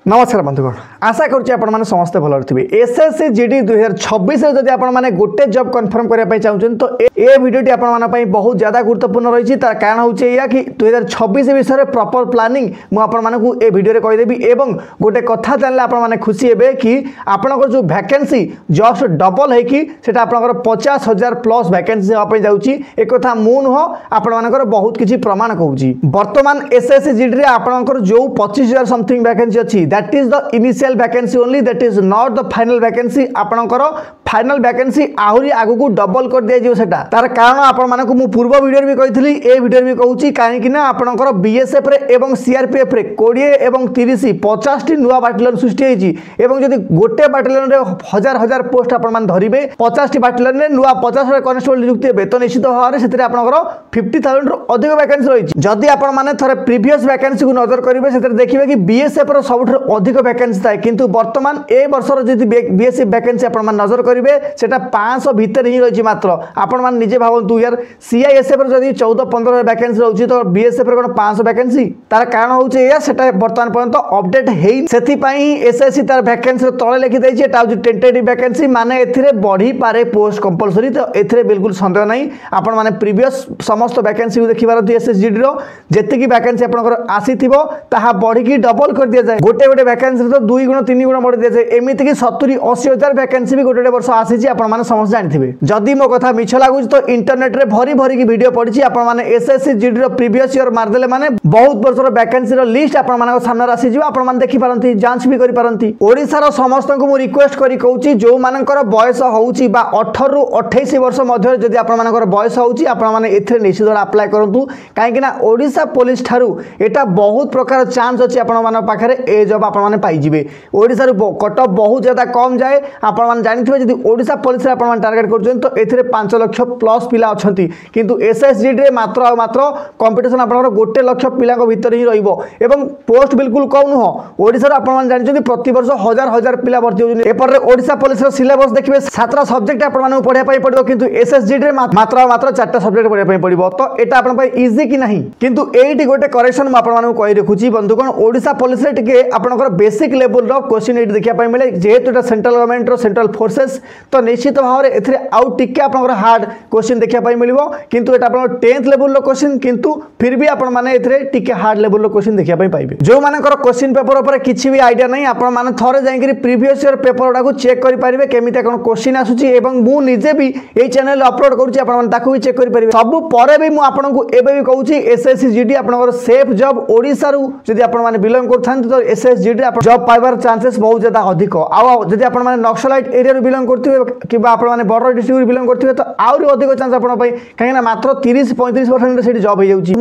नमस्कार बंधुगण आशा करुँचे समस्ते भल थे एसएससी जीडी 2026 जब आपने गोटे जॉब कन्फर्म करने चाहते तो ये वीडियोटी आप बहुत ज़्यादा गुरुत्वपूर्ण रही तार कारण हूँ या कि 2026 विषय में प्रॉपर प्लानिंग मुझे भिडियो कहीदेवी एवं गोटे कथा जानले आपने खुशी हे कि आपंकर जो वैकेंसी जस्ट डबल होटा आप 50,000 प्लस वैकेंसी हाँपी जाऊँगी एक मु नुह आपर बहुत किसी प्रमाण कहूँ बर्तमान एसएससी जीडी में आपंकर जो 25,000 समथिंग वैकेंसी अच्छी that is the initial vacancy only that is not the final vacancy आपणकर फाइनल वैकेंसी आहरी आगु को डबल कर दिया जो सेटा तार कारण आपण मानकु मु पूर्व वीडियो भी कहितली ए वीडियो भी कहूची काहे कि ना आपणकर बीएसएफ रे एवं सीआरपीएफ रे 20 एवं 30 50 टी नुवा बाटालियन सृष्टि हेजी एवं जदि गोटे बाटालियन रे हजार हजार पोस्ट आपण मान धरिबे 50 टी बाटालियन रे नुवा 50 कांस्टेबल नियुक्ति हेबे तो निश्चित भाव सेते आपणकर 50,000 रो अधिक वैकेंसी रही जदि आपण माने थरे प्रीवियस वैकेंसी को नजर करिवे सेते देखिबे कि बीएसएफ रो सबठो अधिक वैकेंसी थाए किंतु वर्तमान ए वर्षर जदि बीएसएफ वैकेंसी आपण मान नजर करिवे सेटा 500 भीतर ही रही मात्र आपण मान निजे भावतु यार सीआईएसएफ रे जदि 14-15 वैकेंसी रहउची तो बीएसएफ रे कोन 500 वैकेंसी तार कारण होउचे या सेटा वर्तमान पर्यंत अपडेट हेई सेति पई एसएससी तार वैकेंसी तळे लिखि दैछि एटा होउची टेंटेटिव वैकेंसी माने एथिरे बढ़ी पारे पोस्ट कंपलसरी तो एथिरे बिल्कुल संदेह नहीं आपण माने प्रीवियस समस्त वैकेंसी को देखि पारती एसएसजीडी रो जेतिकी वैकेंसी आपनकर आसीथिबो ताहा बढ़ी की डबल कर दिया जाय गोटे गोटे वैकेंसी तो 2 गुण 3 गुण बढ़ दिया जाय एमिति की 70-80,000 वैकेंसी भी गोटे वर्ष आसी आपण माने समस्त जानिथिबे जदि मो कथा मिछ लागुच तो इंटरनेट रे भरी भरी की वीडियो पडिछि आपण माने एसएससी जीडी रो प्रीवियस ईयर मार देले माने बहुत वर्षर वैकेंसी रो लिस्ट आपण माने सामने आसी जिवो आपण माने देखि पारंती जांच भी करि पारंती ओडिसा रो समस्त को मु रिक्वेस्ट करी कहूची जो मानकर बयस होउची बा 18 रु 28 वर्ष मध्ये जदि आपण मानकर बयस होउची आपण माने एथरे निश्चित अप्लाई करंतु काहे कि ना ओडिसा पुलिस थारु एटा बहुत प्रकार चांस अछि आपण मान पाखरे ए जॉब आपण माने पाई जिवे ओडिसा रो कटअफ बहुत ज्यादा कम जाए आपण माने जानिथिबे जदि ओडिसा पुलिस आपण टार्गेट करछन तो एथिरे 5 लाख प्लस पिला अछंती किंतु एसएसजीडी रे मात्र कंपटीशन आपण गोटे लाख पिला को भीतर ही रहइबो एवं पोस्ट बिल्कुल कम नुह ओडिसा रो आपण जानिछन प्रति वर्ष हजार हजार पिला भर्ती होजन एपर रे ओडिसा पुलिस रो सिलेबस देखिबे 7टा सब्जेक्ट आपण माने पढिया पई पड़िबो किंतु एसएसजीडी रे मात्र 4टा सब्जेक्ट पढिया पई पड़िबो तो एटा आपण पई इजी कि नहीं किंतु एठी गोटे करेक्शन म आपण माने कहि रखुची बंधुगण ओडिसा पुलिस रे टिके आपनकर बेसिक लेवल रो क्वेश्चन एठी देखिया पई मिले जेहेतु एटा सेंट्रल गवर्नमेंट रो सेंट्रल फोर्सेस तो निश्चित भाव में एथिरे आउ टिके आपनकर हार्ड क्वेश्चन देखिया पई मिलिबो किंतु एटा आपन 10th लेवल रो क्वेश्चन किंतु फिर भी आपन माने एथिरे टिके हार्ड लेवल रो क्वेश्चन देखिया पई पाइबे जो मानकर क्वेश्चन पेपर ऊपर किछि भी आईडिया नहीं आपन माने थरे जाईकरी प्रीवियस ईयर पेपर उडा को चेक करि परिबे केमिता कोन क्वेश्चन आसुची एवं मु निजे भी एई चैनल अपलोड करूची आपन माने ताकू भी चेक करि परिबे सब परे भी मु आपन को एबे भी कहूची एसएससी जीडी आपनकर सेफ जॉब ओडिसा रु जदि आपन माने बिलोंग करथान तो एसएससी जीडी आपन जॉब पाइबार चांसेस बहुत ज्यादा अधिक आ जदि आपन माने नक्सलाइट एरिया रु बिलोंग करथिबे किबा आपन माने बॉर्डर डिस्ट्रिक्ट बिलोंग करथिबे तो आउरी अधिक चांस आपन पई काहे ना मात्र 30-35% सेठी जॉब हो जाउची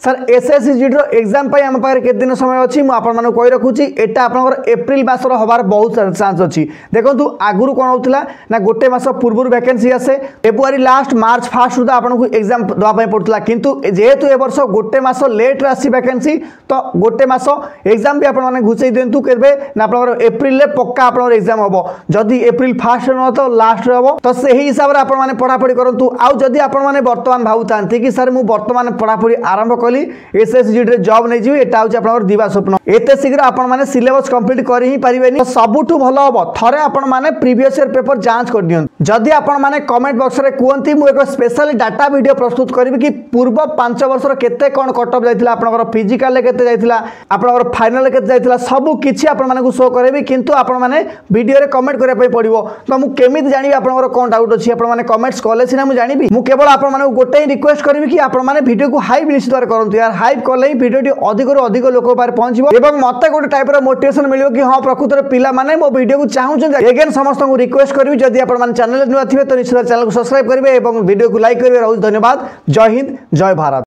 सर एसएससी जीडी रो एग्जाम पाई हम पारे के दिन समय अछि मु आपन माने कहि रखुची एटा आपनकर एप्रिल मासर होबार बहुत चांस अछि देखंतु आगुरु कोन होतला ना गोटे मास पूर्व वैकेंसी आसे फेब्रुआरी लास्ट मार्च फर्स्ट सुधा आपन को एग्जाम दवा पई पड़तला किंतु जेहेतु ए वर्ष गोटे मास लेट रासी वैकेंसी तो गोटे मास एग्जाम भी आपन माने घुसै देंतु केबे ना आपनकर एप्रिल ले पक्का आपनकर एग्जाम होबो जदी एप्रिल फर्स्ट न तो लास्ट रे होबो तो सही हिसाब रे आपन माने पढा पढी करंतु आ जदी आपन माने वर्तमान भाउतांती कि सर मु वर्तमान पढा पढी आरंभ एसएसजीडी रे जॉब नै जिवि एटा होची आपनकर दिवा स्वप्न एते शीघ्र आपन माने सिलेबस कंप्लीट करि ही परिबेनी सबुठु भलो हबो थरे आपन माने प्रीवियस ईयर पेपर जांच कर दियन जदि आपन माने कमेंट बॉक्स रे कुहंती मु एक स्पेशल डाटा वीडियो प्रस्तुत करबी कि पूर्व 5 वर्षर केते कोन कटअप जाइतिला आपनकर फिजिकल ले केते जाइतिला आपनकर फाइनल ले केते जाइतिला सब किछि आपन माने को शो करबी किंतु आपन माने वीडियो रे कमेंट करे पई पड़िबो तो मु केमिति जानिबी आपनकर कोन डाउट अछि आपन माने कमेंट्स कले सिना मु जानिबी मु केवल आपन माने गोटे रिक्वेस्ट करबी कि आपन माने वीडियो को हाई निश्चित करंतु यार हाइप कले ही वीडियो अधिक अधिक लोक पार पहुंचबो एवं मते गोटे टाइप रो मोटिवेशन मिलियो कि हां प्रकृत रे पिला माने मो वीडियो को चाहउछन अगेन समस्त को रिक्वेस्ट करबी जदि आपन माने चैनल नुआ थिबे तो निश्चित चैनल को सब्सक्राइब करिवे एवं वीडियो को लाइक करिवे बहुत धन्यवाद जय हिंद जय भारत।